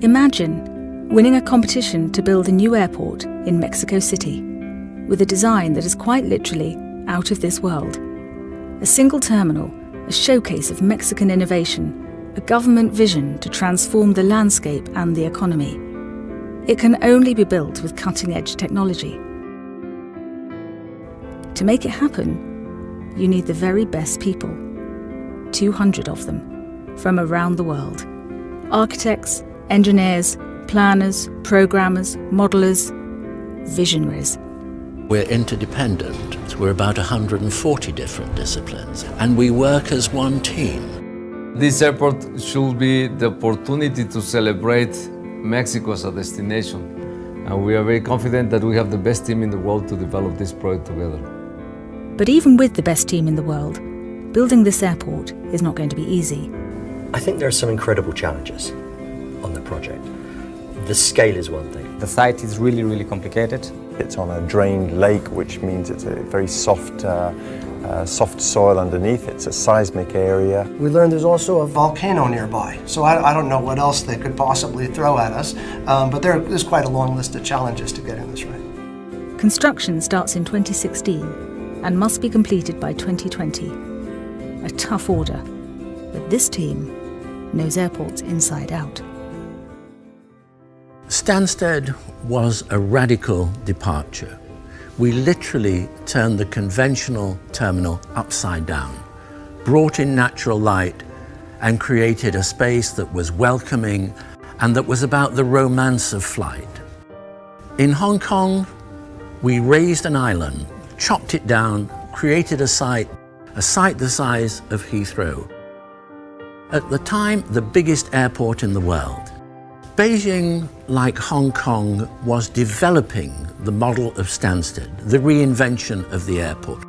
Imagine winning a competition to build a new airport in Mexico City, with a design that is quite literally out of this world. A single terminal, a showcase of Mexican innovation, a government vision to transform the landscape and the economy. It can only be built with cutting-edge technology. To make it happen, you need the very best people, 200 of them, from around the world. Architects, engineers, planners, programmers, modelers, visionaries. We're interdependent. We're about 140 different disciplines, and we work as one team. This airport should be the opportunity to celebrate Mexico as a destination, and we are very confident that we have the best team in the world to develop this project together. But even with the best team in the world, building this airport is not going to be easy. I think there are some incredible challenges on the project. The scale is one thing. The site is really complicated. It's on a drained lake, which means it's a very soft soil underneath. It's a seismic area. We learned there's also a volcano nearby, so I don't know what else they could possibly throw at us, but there's quite a long list of challenges to getting this right. Construction starts in 2016 and must be completed by 2020. A tough order, but this team knows airports inside out. Stansted was a radical departure. We literally turned the conventional terminal upside down, brought in natural light, and created a space that was welcoming and that was about the romance of flight. In Hong Kong, we raised an island, chopped it down, created a site the size of Heathrow. At the time, the biggest airport in the world. Beijing, like Hong Kong, was developing the model of Stansted, the reinvention of the airport.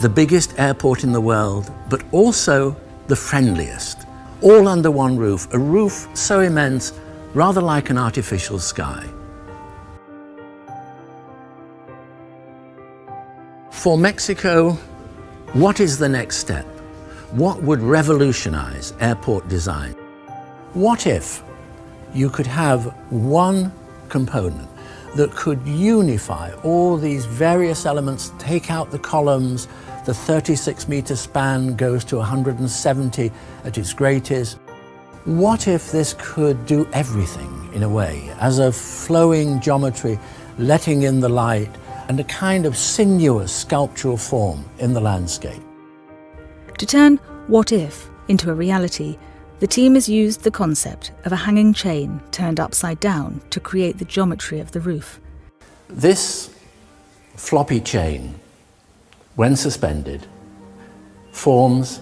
The biggest airport in the world, but also the friendliest. All under one roof, a roof so immense, rather like an artificial sky. For Mexico, what is the next step? What would revolutionize airport design? What if you could have one component that could unify all these various elements, take out the columns, the 36-meter span goes to 170 at its greatest. What if this could do everything in a way, as a flowing geometry, letting in the light, and a kind of sinuous sculptural form in the landscape? To turn what if into a reality, the team has used the concept of a hanging chain turned upside down to create the geometry of the roof. This floppy chain, when suspended, forms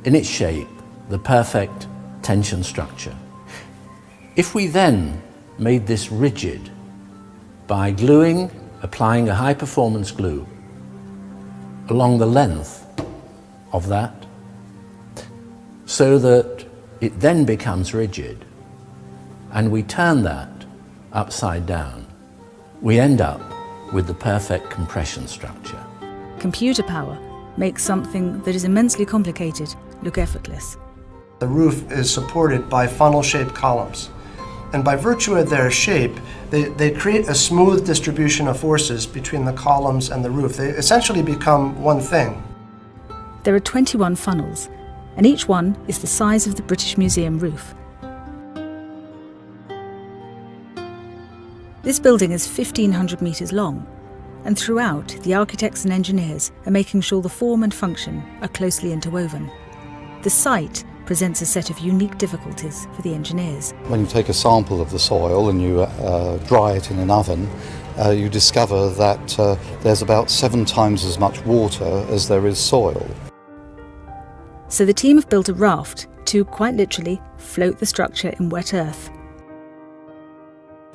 in its shape the perfect tension structure. If we then made this rigid by applying a high-performance glue along the length of that, so that it then becomes rigid, and we turn that upside down, we end up with the perfect compression structure. Computer power makes something that is immensely complicated look effortless. The roof is supported by funnel-shaped columns, and by virtue of their shape, they create a smooth distribution of forces between the columns and the roof. They essentially become one thing. There are 21 funnels, and each one is the size of the British Museum roof. This building is 1,500 metres long, and throughout, the architects and engineers are making sure the form and function are closely interwoven. The site presents a set of unique difficulties for the engineers. When you take a sample of the soil and you dry it in an oven, you discover that there's about 7 times as much water as there is soil. So the team have built a raft to, quite literally, float the structure in wet earth.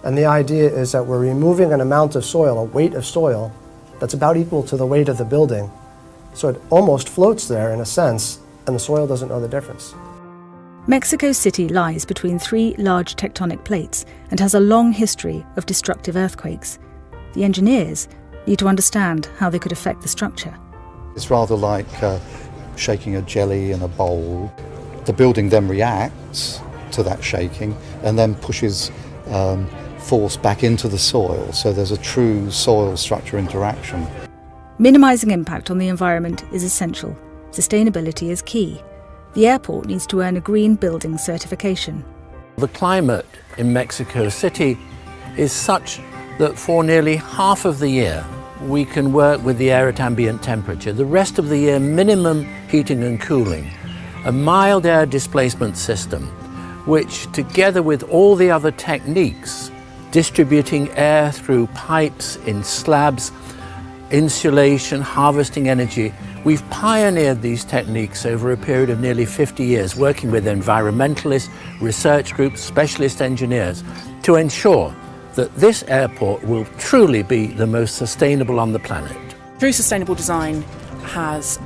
And the idea is that we're removing an amount of soil, a weight of soil, that's about equal to the weight of the building. So it almost floats there in a sense, and the soil doesn't know the difference. Mexico City lies between 3 large tectonic plates and has a long history of destructive earthquakes. The engineers need to understand how they could affect the structure. It's rather like shaking a jelly in a bowl. The building then reacts, to that shaking and then pushes force back into the soil, so there's a true soil structure interaction. Minimising impact on the environment is essential. Sustainability is key. The airport needs to earn a green building certification. The climate in Mexico City is such that for nearly half of the year we can work with the air at ambient temperature. The rest of the year, minimum heating and cooling. A mild air displacement system, which together with all the other techniques, distributing air through pipes in slabs, insulation, harvesting energy, we've pioneered these techniques over a period of nearly 50 years, working with environmentalists, research groups, specialist engineers, to ensure that this airport will truly be the most sustainable on the planet. True sustainable design has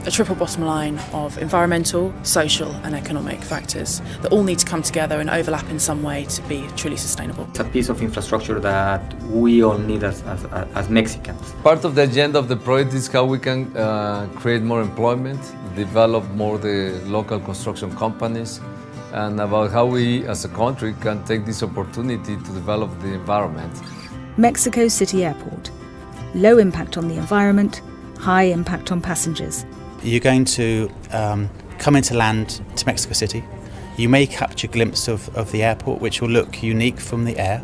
a triple bottom line of environmental, social and economic factors that all need to come together and overlap in some way to be truly sustainable. It's a piece of infrastructure that we all need as Mexicans. Part of the agenda of the project is how we can create more employment, develop more the local construction companies, and about how we as a country can take this opportunity to develop the environment. Mexico City Airport. Low impact on the environment, high impact on passengers. You're going to come into land to Mexico City. You may catch a glimpse of the airport, which will look unique from the air.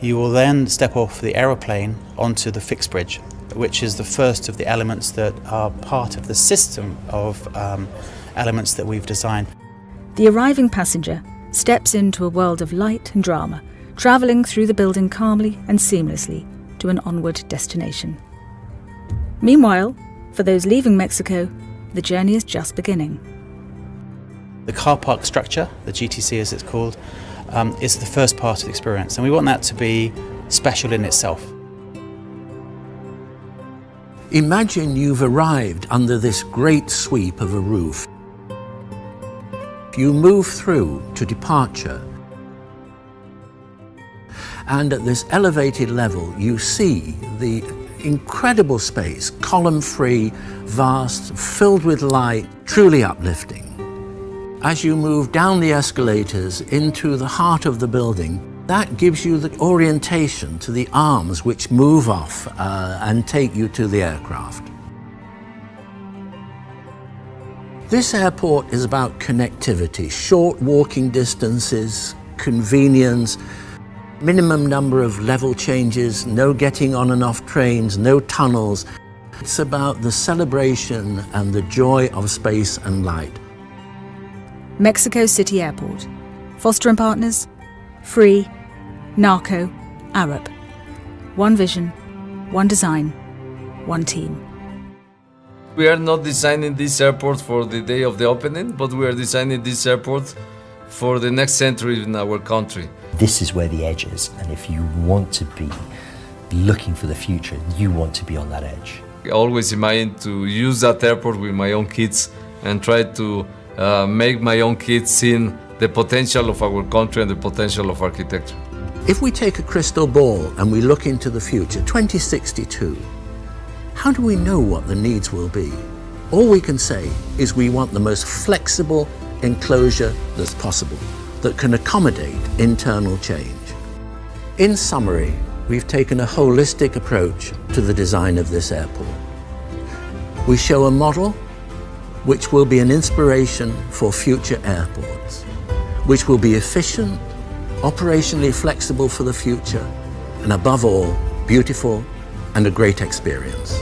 You will then step off the aeroplane onto the fixed bridge, which is the first of the elements that are part of the system of elements that we've designed. The arriving passenger steps into a world of light and drama, travelling through the building calmly and seamlessly to an onward destination. Meanwhile, for those leaving Mexico, the journey is just beginning. The car park structure, the GTC as it's called, is the first part of the experience, and we want that to be special in itself. Imagine you've arrived under this great sweep of a roof. You move through to departure, and at this elevated level you see the incredible space, column-free, vast, filled with light, truly uplifting. As you move down the escalators into the heart of the building, that gives you the orientation to the arms which move off and take you to the aircraft. This airport is about connectivity, short walking distances, convenience, minimum number of level changes, no getting on and off trains, no tunnels. It's about the celebration and the joy of space and light. Mexico City Airport. Foster & Partners, Free, Narco, Arup. One vision, one design, one team. We are not designing this airport for the day of the opening, but we are designing this airport for the next century in our country. This is where the edge is, and if you want to be looking for the future, you want to be on that edge. I always imagine to use that airport with my own kids and try to make my own kids see the potential of our country and the potential of architecture. If we take a crystal ball and we look into the future, 2062, how do we know what the needs will be? All we can say is we want the most flexible enclosure that's possible, that can accommodate internal change. In summary, we've taken a holistic approach to the design of this airport. We show a model which will be an inspiration for future airports, which will be efficient, operationally flexible for the future, and above all, beautiful and a great experience.